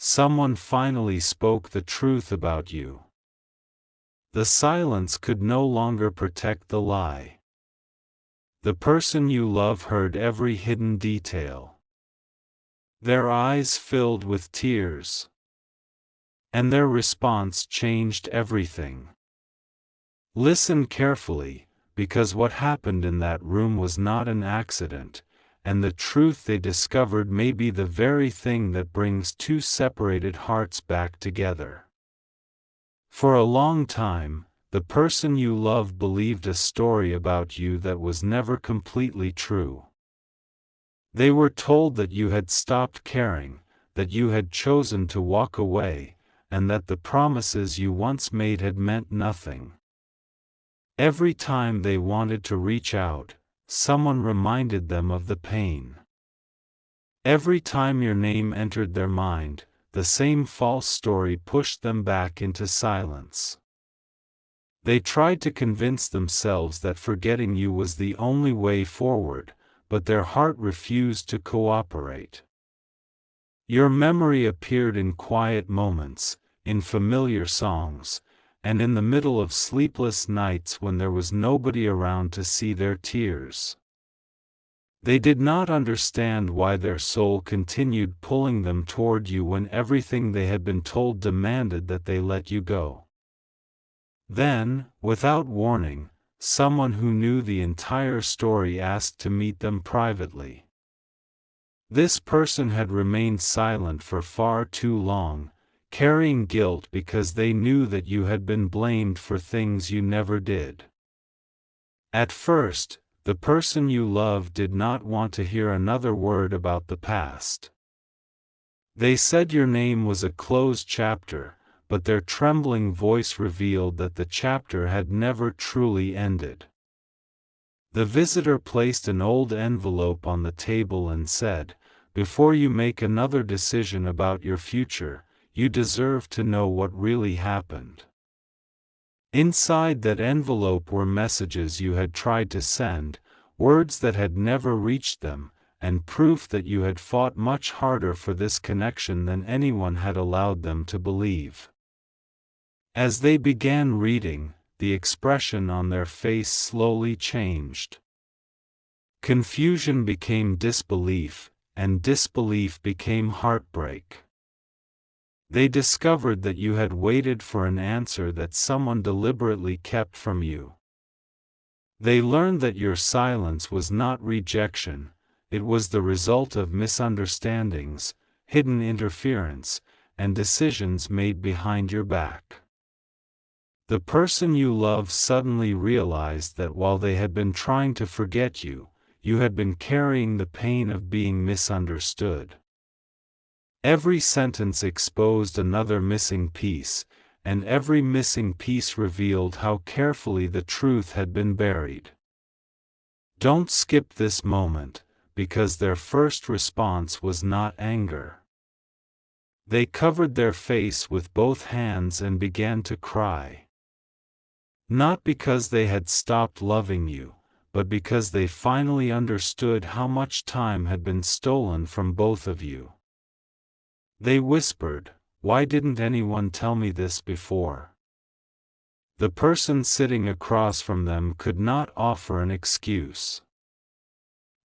someone finally spoke the truth about you. The silence could no longer protect the lie. The person you love heard every hidden detail. Their eyes filled with tears. And their response changed everything. Listen carefully, because what happened in that room was not an accident, and the truth they discovered may be the very thing that brings two separated hearts back together. For a long time, the person you love believed a story about you that was never completely true. They were told that you had stopped caring, that you had chosen to walk away, and that the promises you once made had meant nothing. Every time they wanted to reach out, someone reminded them of the pain. Every time your name entered their mind, the same false story pushed them back into silence. They tried to convince themselves that forgetting you was the only way forward, but their heart refused to cooperate. Your memory appeared in quiet moments, in familiar songs, and in the middle of sleepless nights when there was nobody around to see their tears. They did not understand why their soul continued pulling them toward you when everything they had been told demanded that they let you go. Then, without warning, someone who knew the entire story asked to meet them privately. This person had remained silent for far too long, carrying guilt because they knew that you had been blamed for things you never did. At first, the person you loved did not want to hear another word about the past. They said your name was a closed chapter, but their trembling voice revealed that the chapter had never truly ended. The visitor placed an old envelope on the table and said, "Before you make another decision about your future, you deserve to know what really happened." Inside that envelope were messages you had tried to send, words that had never reached them, and proof that you had fought much harder for this connection than anyone had allowed them to believe. As they began reading, the expression on their face slowly changed. Confusion became disbelief, and disbelief became heartbreak. They discovered that you had waited for an answer that someone deliberately kept from you. They learned that your silence was not rejection, it was the result of misunderstandings, hidden interference, and decisions made behind your back. The person you love suddenly realized that while they had been trying to forget you, you had been carrying the pain of being misunderstood. Every sentence exposed another missing piece, and every missing piece revealed how carefully the truth had been buried. Don't skip this moment, because their first response was not anger. They covered their face with both hands and began to cry. Not because they had stopped loving you, but because they finally understood how much time had been stolen from both of you. They whispered, "Why didn't anyone tell me this before?" The person sitting across from them could not offer an excuse.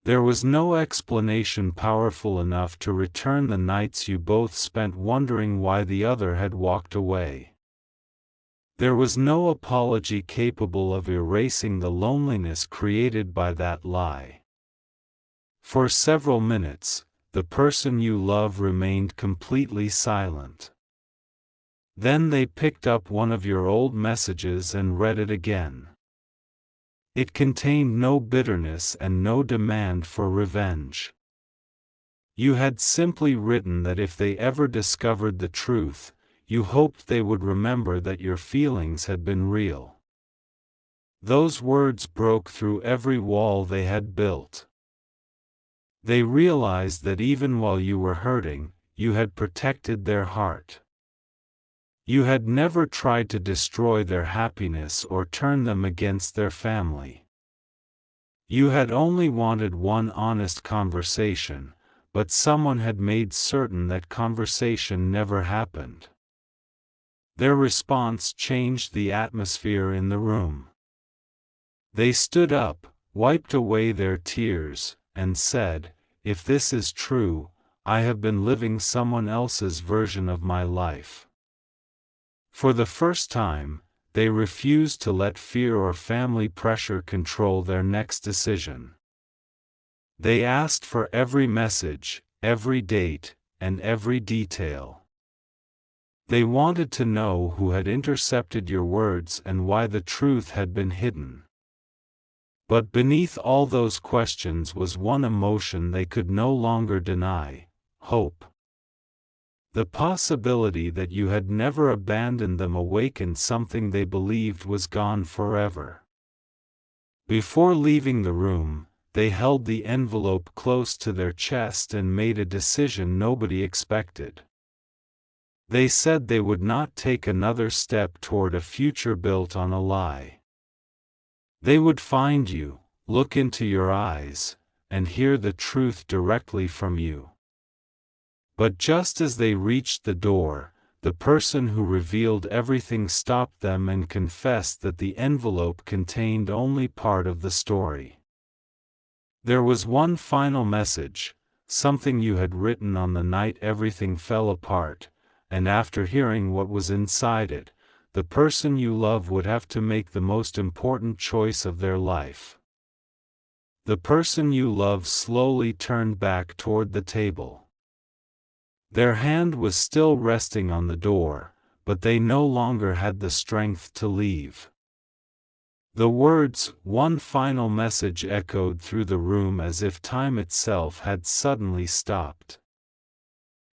There was no explanation powerful enough to return the nights you both spent wondering why the other had walked away. There was no apology capable of erasing the loneliness created by that lie. For several minutes, the person you love remained completely silent. Then they picked up one of your old messages and read it again. It contained no bitterness and no demand for revenge. You had simply written that if they ever discovered the truth, you hoped they would remember that your feelings had been real. Those words broke through every wall they had built. They realized that even while you were hurting, you had protected their heart. You had never tried to destroy their happiness or turn them against their family. You had only wanted one honest conversation, but someone had made certain that conversation never happened. Their response changed the atmosphere in the room. They stood up, wiped away their tears, and said, "If this is true, I have been living someone else's version of my life." For the first time, they refused to let fear or family pressure control their next decision. They asked for every message, every date, and every detail. They wanted to know who had intercepted your words and why the truth had been hidden. But beneath all those questions was one emotion they could no longer deny: hope. The possibility that you had never abandoned them awakened something they believed was gone forever. Before leaving the room, they held the envelope close to their chest and made a decision nobody expected. They said they would not take another step toward a future built on a lie. They would find you, look into your eyes, and hear the truth directly from you. But just as they reached the door, the person who revealed everything stopped them and confessed that the envelope contained only part of the story. There was one final message, something you had written on the night everything fell apart, and after hearing what was inside it, the person you love would have to make the most important choice of their life. The person you love slowly turned back toward the table. Their hand was still resting on the door, but they no longer had the strength to leave. The words, "one final message," echoed through the room as if time itself had suddenly stopped.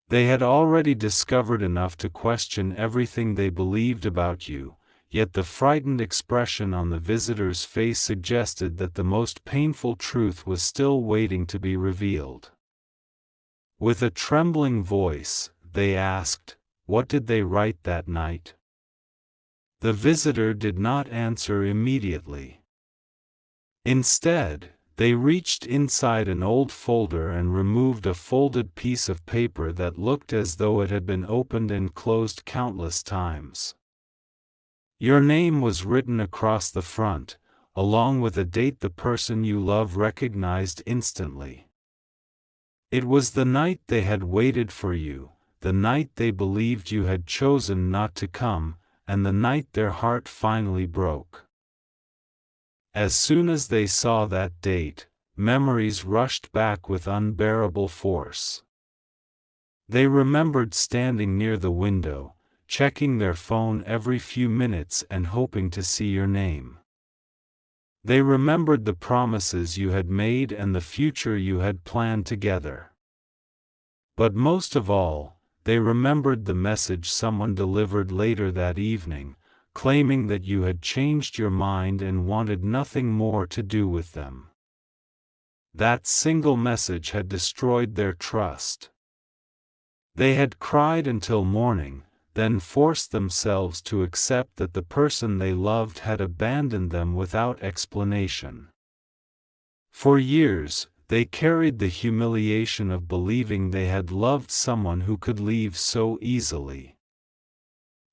They had already discovered enough to question everything they believed about you, yet the frightened expression on the visitor's face suggested that the most painful truth was still waiting to be revealed. With a trembling voice, they asked, "What did they write that night?" The visitor did not answer immediately. Instead, they reached inside an old folder and removed a folded piece of paper that looked as though it had been opened and closed countless times. Your name was written across the front, along with a date the person you love recognized instantly. It was the night they had waited for you, the night they believed you had chosen not to come, and the night their heart finally broke. As soon as they saw that date, memories rushed back with unbearable force. They remembered standing near the window, checking their phone every few minutes and hoping to see your name. They remembered the promises you had made and the future you had planned together. But most of all, they remembered the message someone delivered later that evening, claiming that you had changed your mind and wanted nothing more to do with them. That single message had destroyed their trust. They had cried until morning, then forced themselves to accept that the person they loved had abandoned them without explanation. For years, they carried the humiliation of believing they had loved someone who could leave so easily.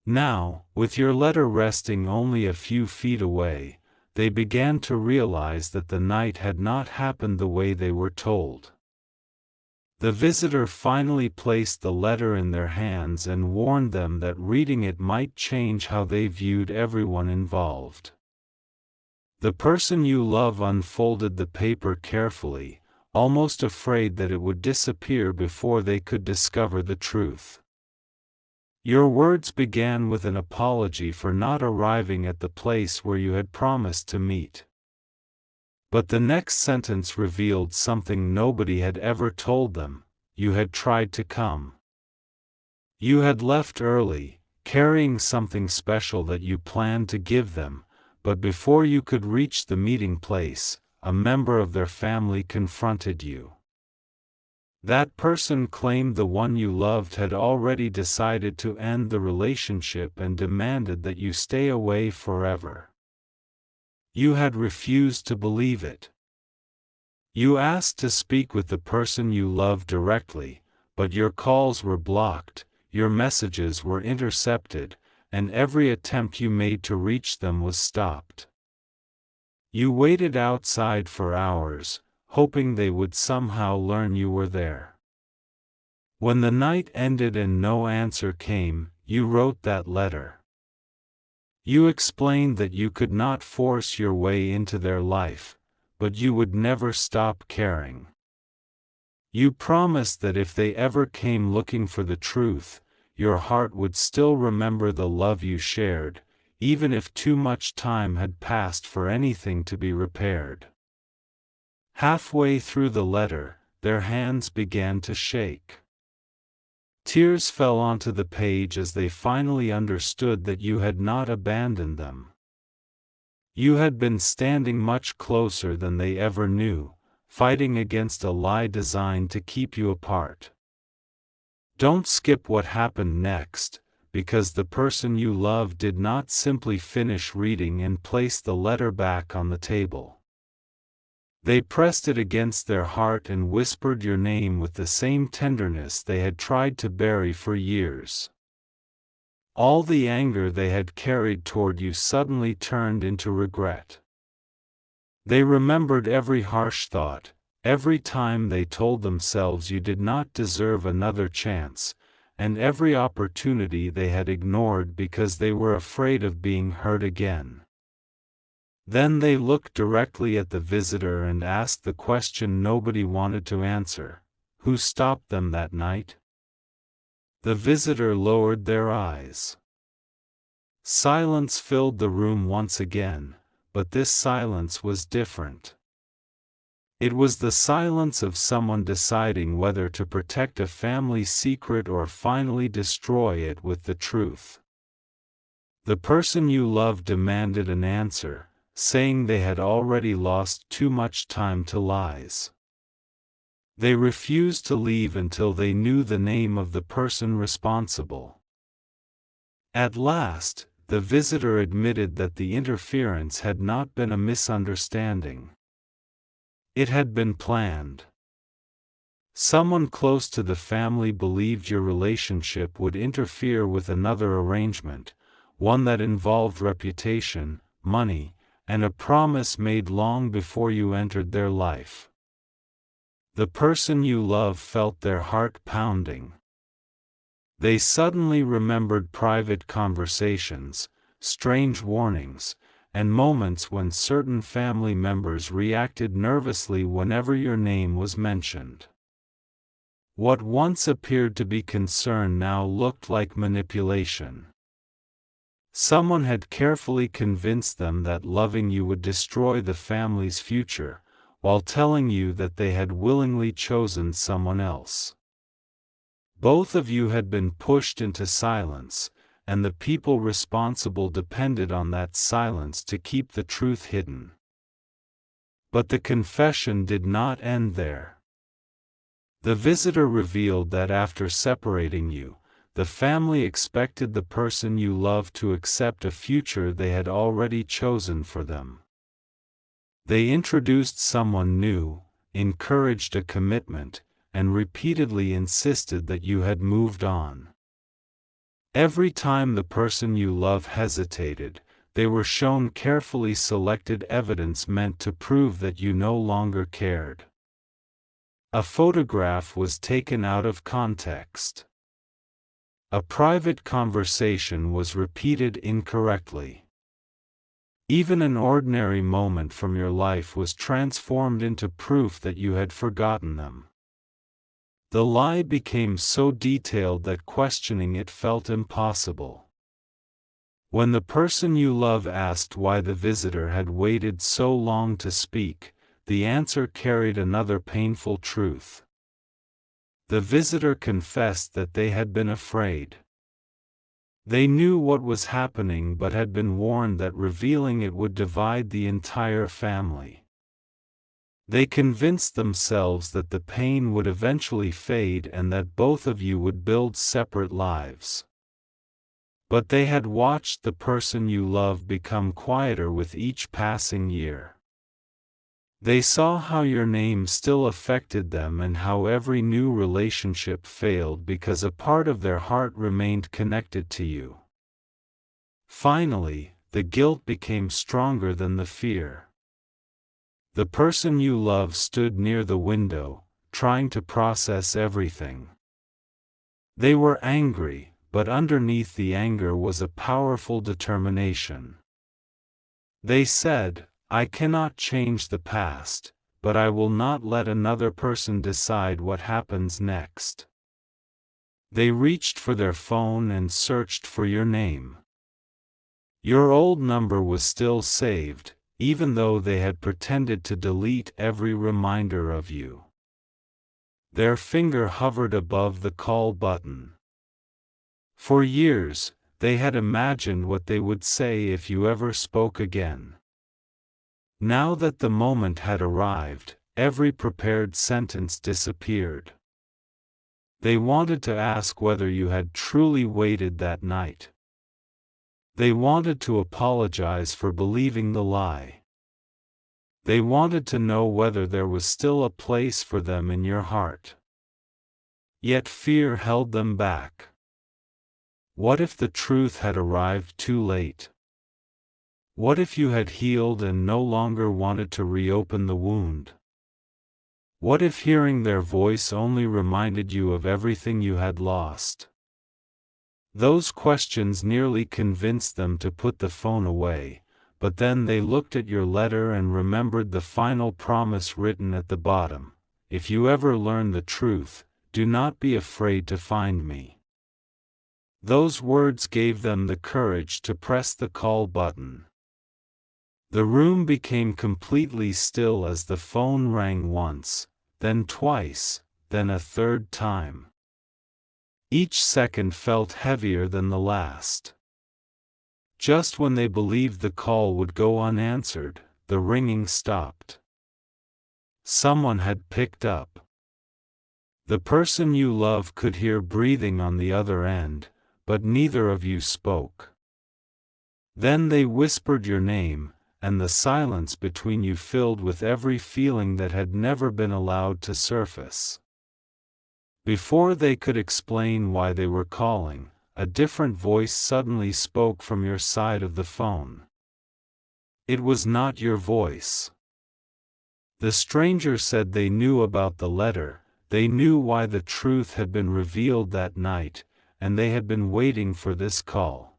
Now, with your letter resting only a few feet away, they began to realize that the night had not happened the way they were told. The visitor finally placed the letter in their hands and warned them that reading it might change how they viewed everyone involved. The person you love unfolded the paper carefully, almost afraid that it would disappear before they could discover the truth. Your words began with an apology for not arriving at the place where you had promised to meet. But the next sentence revealed something nobody had ever told them: you had tried to come. You had left early, carrying something special that you planned to give them, but before you could reach the meeting place, a member of their family confronted you. That person claimed the one you loved had already decided to end the relationship and demanded that you stay away forever. You had refused to believe it. You asked to speak with the person you love directly, but your calls were blocked, your messages were intercepted, and every attempt you made to reach them was stopped. You waited outside for hours, hoping they would somehow learn you were there. When the night ended and no answer came, you wrote that letter. You explained that you could not force your way into their life, but you would never stop caring. You promised that if they ever came looking for the truth, your heart would still remember the love you shared, even if too much time had passed for anything to be repaired. Halfway through the letter, their hands began to shake. Tears fell onto the page as they finally understood that you had not abandoned them. You had been standing much closer than they ever knew, fighting against a lie designed to keep you apart. Don't skip what happened next, because the person you love did not simply finish reading and place the letter back on the table. They pressed it against their heart and whispered your name with the same tenderness they had tried to bury for years. All the anger they had carried toward you suddenly turned into regret. They remembered every harsh thought, every time they told themselves you did not deserve another chance, and every opportunity they had ignored because they were afraid of being hurt again. Then they looked directly at the visitor and asked the question nobody wanted to answer: who stopped them that night? The visitor lowered their eyes. Silence filled the room once again, but this silence was different. It was the silence of someone deciding whether to protect a family secret or finally destroy it with the truth. The person you loved demanded an answer, saying they had already lost too much time to lies. They refused to leave until they knew the name of the person responsible. At last, the visitor admitted that the interference had not been a misunderstanding. It had been planned. Someone close to the family believed your relationship would interfere with another arrangement, one that involved reputation, money, and a promise made long before you entered their life. The person you love felt their heart pounding. They suddenly remembered private conversations, strange warnings, and moments when certain family members reacted nervously whenever your name was mentioned. What once appeared to be concern now looked like manipulation. Someone had carefully convinced them that loving you would destroy the family's future, while telling you that they had willingly chosen someone else. Both of you had been pushed into silence, and the people responsible depended on that silence to keep the truth hidden. But the confession did not end there. The visitor revealed that after separating you, the family expected the person you loved to accept a future they had already chosen for them. They introduced someone new, encouraged a commitment, and repeatedly insisted that you had moved on. Every time the person you love hesitated, they were shown carefully selected evidence meant to prove that you no longer cared. A photograph was taken out of context. A private conversation was repeated incorrectly. Even an ordinary moment from your life was transformed into proof that you had forgotten them. The lie became so detailed that questioning it felt impossible. When the person you love asked why the visitor had waited so long to speak, the answer carried another painful truth. The visitor confessed that they had been afraid. They knew what was happening but had been warned that revealing it would divide the entire family. They convinced themselves that the pain would eventually fade and that both of you would build separate lives. But they had watched the person you love become quieter with each passing year. They saw how your name still affected them and how every new relationship failed because a part of their heart remained connected to you. Finally, the guilt became stronger than the fear. The person you love stood near the window, trying to process everything. They were angry, but underneath the anger was a powerful determination. They said, "I cannot change the past, but I will not let another person decide what happens next." They reached for their phone and searched for your name. Your old number was still saved, even though they had pretended to delete every reminder of you. Their finger hovered above the call button. For years, they had imagined what they would say if you ever spoke again. Now that the moment had arrived, every prepared sentence disappeared. They wanted to ask whether you had truly waited that night. They wanted to apologize for believing the lie. They wanted to know whether there was still a place for them in your heart. Yet fear held them back. What if the truth had arrived too late? What if you had healed and no longer wanted to reopen the wound? What if hearing their voice only reminded you of everything you had lost? Those questions nearly convinced them to put the phone away, but then they looked at your letter and remembered the final promise written at the bottom: "If you ever learn the truth, do not be afraid to find me." Those words gave them the courage to press the call button. The room became completely still as the phone rang once, then twice, then a third time. Each second felt heavier than the last. Just when they believed the call would go unanswered, the ringing stopped. Someone had picked up. The person you love could hear breathing on the other end, but neither of you spoke. Then they whispered your name, and the silence between you filled with every feeling that had never been allowed to surface. Before they could explain why they were calling, a different voice suddenly spoke from your side of the phone. It was not your voice. The stranger said they knew about the letter, they knew why the truth had been revealed that night, and they had been waiting for this call.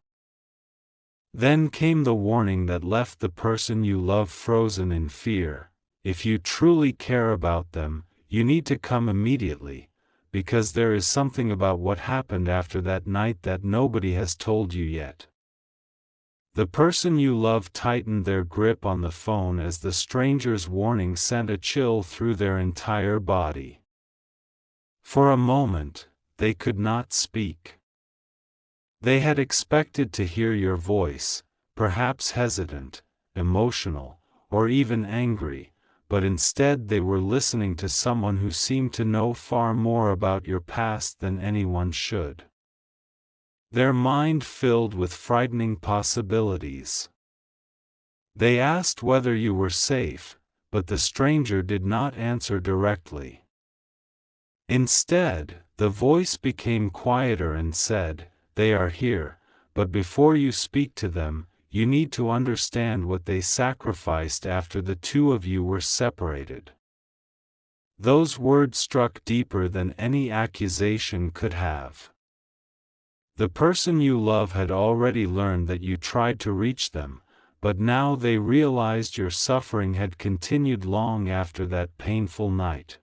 Then came the warning that left the person you love frozen in fear: if you truly care about them, you need to come immediately, because there is something about what happened after that night that nobody has told you yet. The person you love tightened their grip on the phone as the stranger's warning sent a chill through their entire body. For a moment, they could not speak. They had expected to hear your voice, perhaps hesitant, emotional, or even angry, but instead they were listening to someone who seemed to know far more about your past than anyone should. Their mind filled with frightening possibilities. They asked whether you were safe, but the stranger did not answer directly. Instead, the voice became quieter and said, "They are here, but before you speak to them, you need to understand what they sacrificed after the two of you were separated." Those words struck deeper than any accusation could have. The person you love had already learned that you tried to reach them, but now they realized your suffering had continued long after that painful night.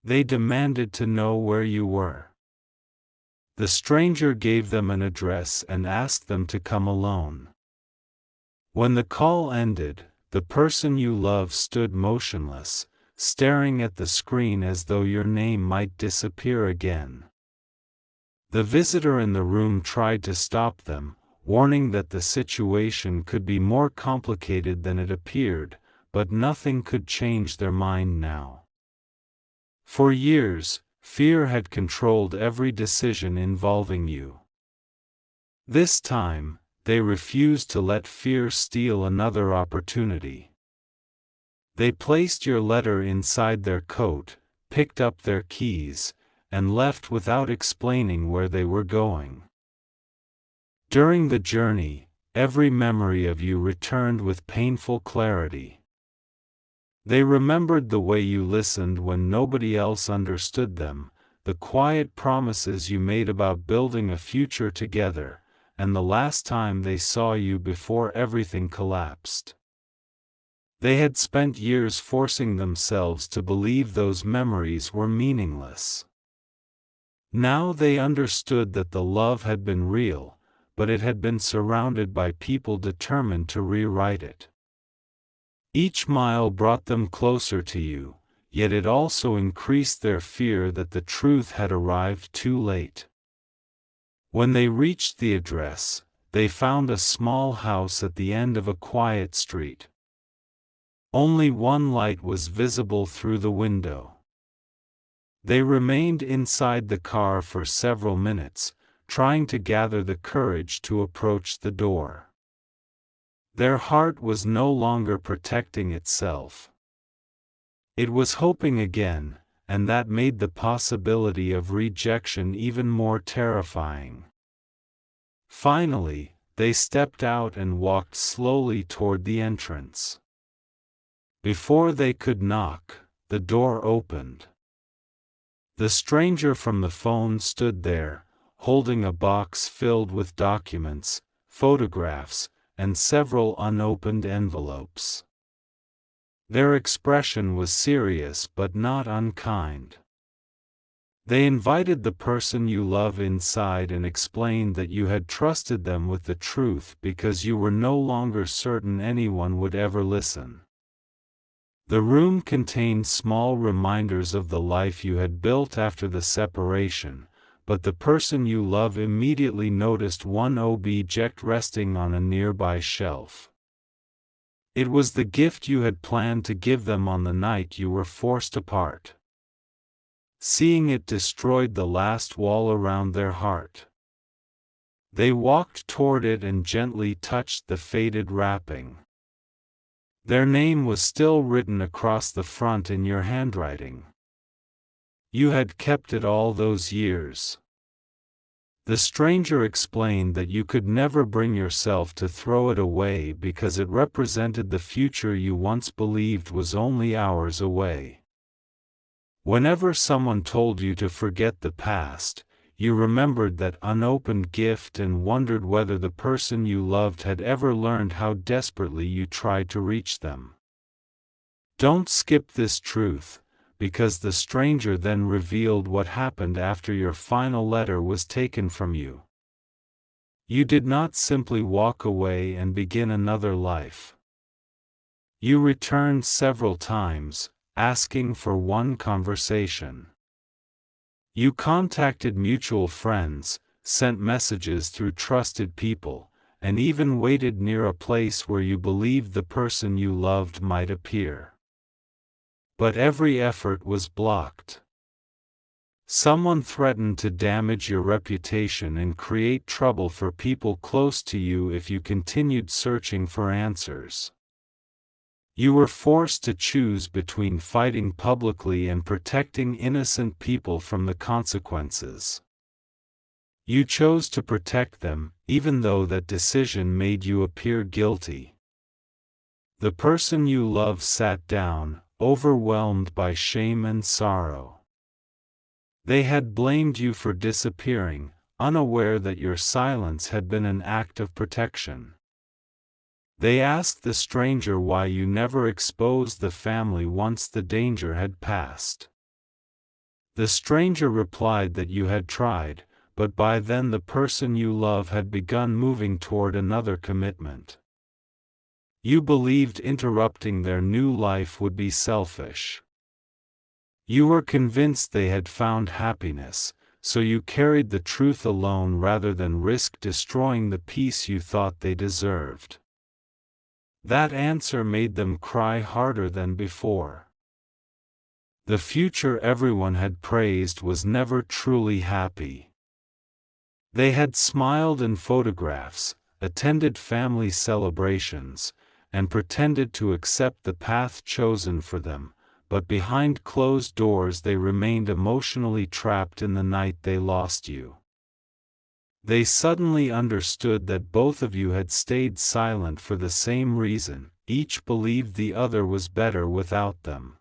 They demanded to know where you were. The stranger gave them an address and asked them to come alone. When the call ended, the person you love stood motionless, staring at the screen as though your name might disappear again. The visitor in the room tried to stop them, warning that the situation could be more complicated than it appeared, but nothing could change their mind now. For years, fear had controlled every decision involving you. This time, they refused to let fear steal another opportunity. They placed your letter inside their coat, picked up their keys, and left without explaining where they were going. During the journey, every memory of you returned with painful clarity. They remembered the way you listened when nobody else understood them, the quiet promises you made about building a future together, and the last time they saw you before everything collapsed. They had spent years forcing themselves to believe those memories were meaningless. Now they understood that the love had been real, but it had been surrounded by people determined to rewrite it. Each mile brought them closer to you, yet it also increased their fear that the truth had arrived too late. When they reached the address, they found a small house at the end of a quiet street. Only one light was visible through the window. They remained inside the car for several minutes, trying to gather the courage to approach the door. Their heart was no longer protecting itself. It was hoping again, and that made the possibility of rejection even more terrifying. Finally, they stepped out and walked slowly toward the entrance. Before they could knock, the door opened. The stranger from the phone stood there, holding a box filled with documents, photographs, and several unopened envelopes. Their expression was serious but not unkind. They invited the person you love inside and explained that you had trusted them with the truth because you were no longer certain anyone would ever listen. The room contained small reminders of the life you had built after the separation, but the person you love immediately noticed one object resting on a nearby shelf. It was the gift you had planned to give them on the night you were forced apart. Seeing it destroyed the last wall around their heart. They walked toward it and gently touched the faded wrapping. Their name was still written across the front in your handwriting. You had kept it all those years. The stranger explained that you could never bring yourself to throw it away because it represented the future you once believed was only hours away. Whenever someone told you to forget the past, you remembered that unopened gift and wondered whether the person you loved had ever learned how desperately you tried to reach them. Don't skip this truth, because the stranger then revealed what happened after your final letter was taken from you. You did not simply walk away and begin another life. You returned several times, asking for one conversation. You contacted mutual friends, sent messages through trusted people, and even waited near a place where you believed the person you loved might appear. But every effort was blocked. Someone threatened to damage your reputation and create trouble for people close to you if you continued searching for answers. You were forced to choose between fighting publicly and protecting innocent people from the consequences. You chose to protect them, even though that decision made you appear guilty. The person you love sat down, overwhelmed by shame and sorrow. They had blamed you for disappearing, unaware that your silence had been an act of protection. They asked the stranger why you never exposed the family once the danger had passed. The stranger replied that you had tried, but by then the person you love had begun moving toward another commitment. You believed interrupting their new life would be selfish. You were convinced they had found happiness, so you carried the truth alone rather than risk destroying the peace you thought they deserved. That answer made them cry harder than before. The future everyone had praised was never truly happy. They had smiled in photographs, attended family celebrations, and pretended to accept the path chosen for them, but behind closed doors they remained emotionally trapped in the night they lost you. They suddenly understood that both of you had stayed silent for the same reason: each believed the other was better without them.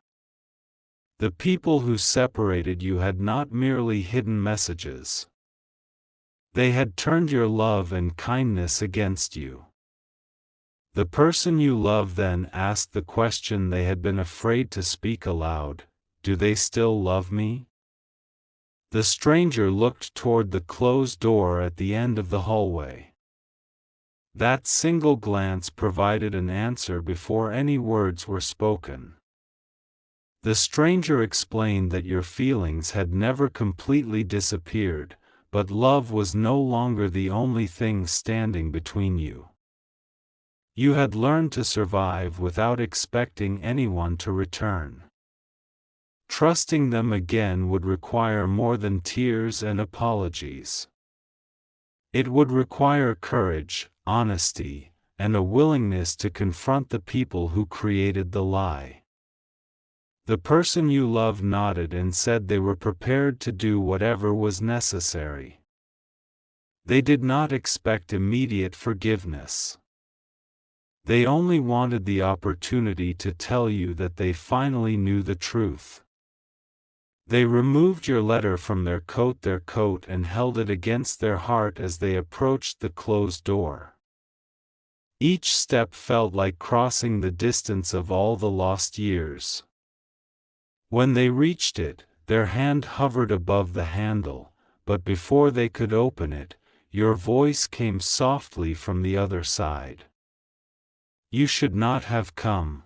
The people who separated you had not merely hidden messages. They had turned your love and kindness against you. The person you loved then asked the question they had been afraid to speak aloud: "Do they still love me?" The stranger looked toward the closed door at the end of the hallway. That single glance provided an answer before any words were spoken. The stranger explained that your feelings had never completely disappeared, but love was no longer the only thing standing between you. You had learned to survive without expecting anyone to return. Trusting them again would require more than tears and apologies. It would require courage, honesty, and a willingness to confront the people who created the lie. The person you loved nodded and said they were prepared to do whatever was necessary. They did not expect immediate forgiveness. They only wanted the opportunity to tell you that they finally knew the truth. They removed your letter from their coat and held it against their heart as they approached the closed door. Each step felt like crossing the distance of all the lost years. When they reached it, their hand hovered above the handle, but before they could open it, your voice came softly from the other side. "You should not have come."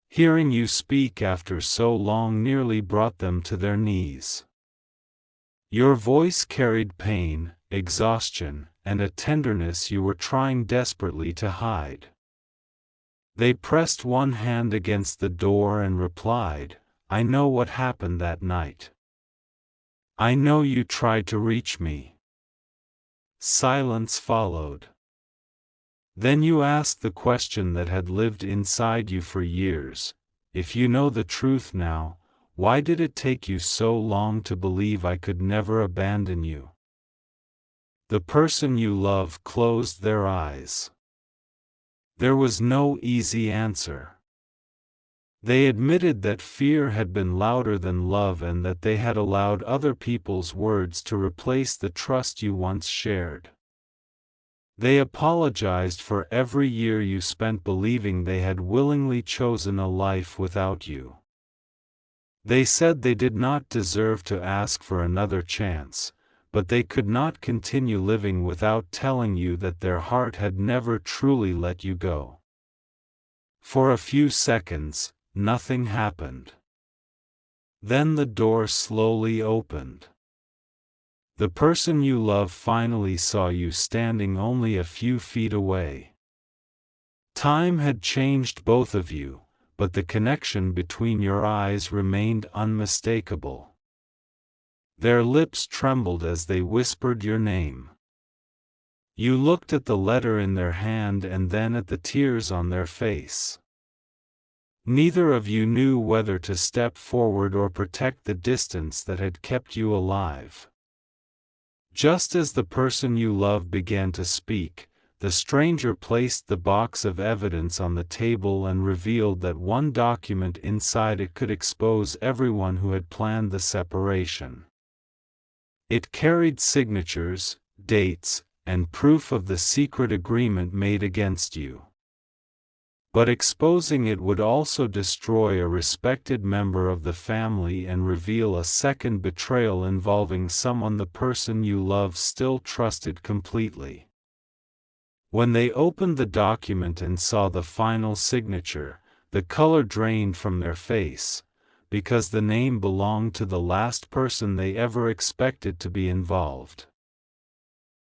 Hearing you speak after so long nearly brought them to their knees. Your voice carried pain, exhaustion, and a tenderness you were trying desperately to hide. They pressed one hand against the door and replied, "I know what happened that night. I know you tried to reach me." Silence followed. Then you asked the question that had lived inside you for years: "If you know the truth now, why did it take you so long to believe I could never abandon you?" The person you love closed their eyes. There was no easy answer. They admitted that fear had been louder than love and that they had allowed other people's words to replace the trust you once shared. They apologized for every year you spent believing they had willingly chosen a life without you. They said they did not deserve to ask for another chance, but they could not continue living without telling you that their heart had never truly let you go. For a few seconds, nothing happened. Then the door slowly opened. The person you love finally saw you standing only a few feet away. Time had changed both of you, but the connection between your eyes remained unmistakable. Their lips trembled as they whispered your name. You looked at the letter in their hand and then at the tears on their face. Neither of you knew whether to step forward or protect the distance that had kept you alive. Just as the person you loved began to speak, the stranger placed the box of evidence on the table and revealed that one document inside it could expose everyone who had planned the separation. It carried signatures, dates, and proof of the secret agreement made against you. But exposing it would also destroy a respected member of the family and reveal a second betrayal involving someone the person you love still trusted completely. When they opened the document and saw the final signature, the color drained from their face, because the name belonged to the last person they ever expected to be involved.